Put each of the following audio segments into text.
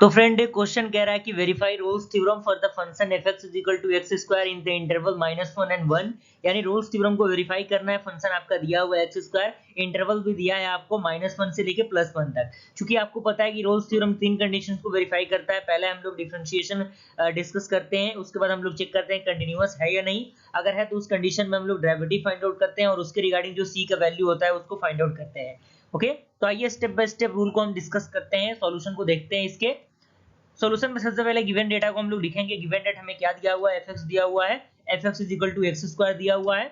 तो फ्रेंड एक क्वेश्चन कह रहा है कि verify Rolle's theorem for the function f(x) = x square in the interval -1 and 1। यानी रोल्स थ्योरम को वेरीफाई करना है। फंक्शन आपका दिया हुआ है x स्क्वायर, इंटरवल भी दिया है आपको -1 से लेके +1 तक। क्योंकि आपको पता है कि रोल्स थ्योरम तीन कंडीशंस को वेरीफाई करता है। पहले हम लोग डिफरेंशिएशन डिस्कस करते हैं, उसके बाद हम लोग चेक करते हैं कंटिन्यूअस है या नहीं। अगर है तो उस कंडीशन में हम लोग डेरिवेटिव फाइंड आउट करते हैं और उसके रिगार्डिंग जो c का वैल्यू होता है उसको फाइंड आउट करते हैं। ओके, तो आइए स्टेप बाय स्टेप रूल को हम डिस्कस करते हैं, सॉल्यूशन को देखते हैं। इसके सॉल्यूशन में सबसे पहले गिवन डेटा को हम लोग लिखेंगे। गिवन डेटा हमें क्या दिया हुआ है, f(x) दिया हुआ है, f(x) = x स्क्वायर दिया हुआ है।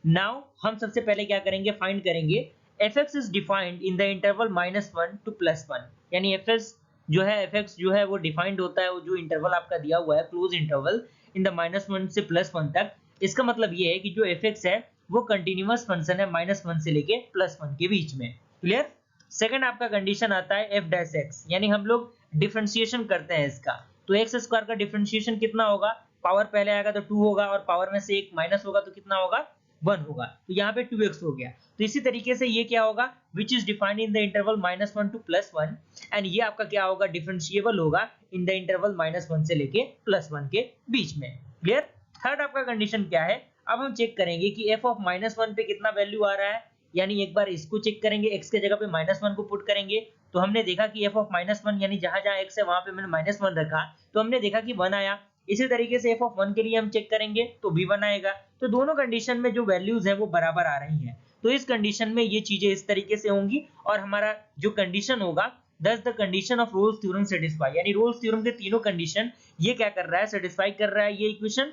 नाउ हम सबसे पहले क्या करेंगे, फाइंड करेंगे f(x) is defined in the interval -1 to +1। यानी f(x) जो है वो डिफाइंड होता है, वो जो इंटरवल आपका दिया हुआ है क्लोज इंटरवल इन द -1 से +1 तक। इसका मतलब ये है कि जो f(x) है वो कंटीन्यूअस फंक्शन है -1 से लेके +1 के बीच में। क्लियर। सेकंड आपका कंडीशन आता है f'(x), यानी हम लोग डिफरेंशिएशन करते हैं इसका। तो x स्क्वायर का डिफरेंशिएशन कितना होगा, पावर पहले आएगा तो 2 होगा और पावर में से एक माइनस होगा तो कितना होगा, 1 होगा। तो यहाँ पे 2x हो गया। तो इसी तरीके से ये क्या होगा, which is defined in the interval -1 to +1, and ये आपका क्या होगा, डिफरेंशिएबल होगा इन द इंटरवल -1 से लेके +1 के बीच में। क्लियर। थर्ड आपका कंडीशन क्या है, अब हम चेक करेंगे कि f(-1) पे कितना वैल्यू आ रहा है। यानी एक बार इसको चेक करेंगे, x के जगह पे -1 को पुट करेंगे तो हमने देखा कि f(-1) यानी जहां जहां x है वहां पे मैंने -1 रखा तो हमने देखा कि 1 आया। इसी तरीके से f(1) के लिए हम चेक करेंगे तो भी 1 आएगा। तो दोनों कंडीशन में जो वैल्यूज है वो बराबर आ रही हैं। तो इस कंडीशन में ये चीजें इस तरीके से होंगी और हमारा जो कंडीशन होगा दस the condition of Rolle's theorem satisfy, यानी रोल्स थ्योरम के तीनों कंडीशन ये क्या कर रहा है, सेटिस्फाई कर रहा है ये इक्वेशन।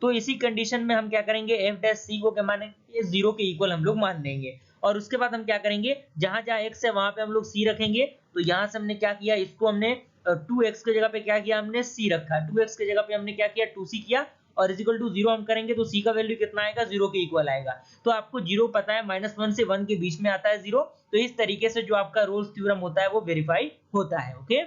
तो इसी कंडीशन में हम क्या करेंगे, f' को क्या मानेंगे, 0 के इक्वल हम लोग मान लेंगे। और उसके बाद हम क्या करेंगे, जहां जहां x है वहां पे हम लोग c रखेंगे। तो यहां से हमने क्या किया, इसको हमने 2x के जगह पे क्या किया, हमने c रखा। 2x के जगह पे हमने क्या किया, 2c किया और इज इक्वल टू 0 हम करेंगे तो c का वैल्यू कितना आएगा, 0 के इक्वल आएगा। तो आपको 0 पता है, -1 से 1 के बीच में आता है 0। तो इस तरीके से जो आपका रोल्स थ्योरम होता है वो वेरीफाई होता है। ओके।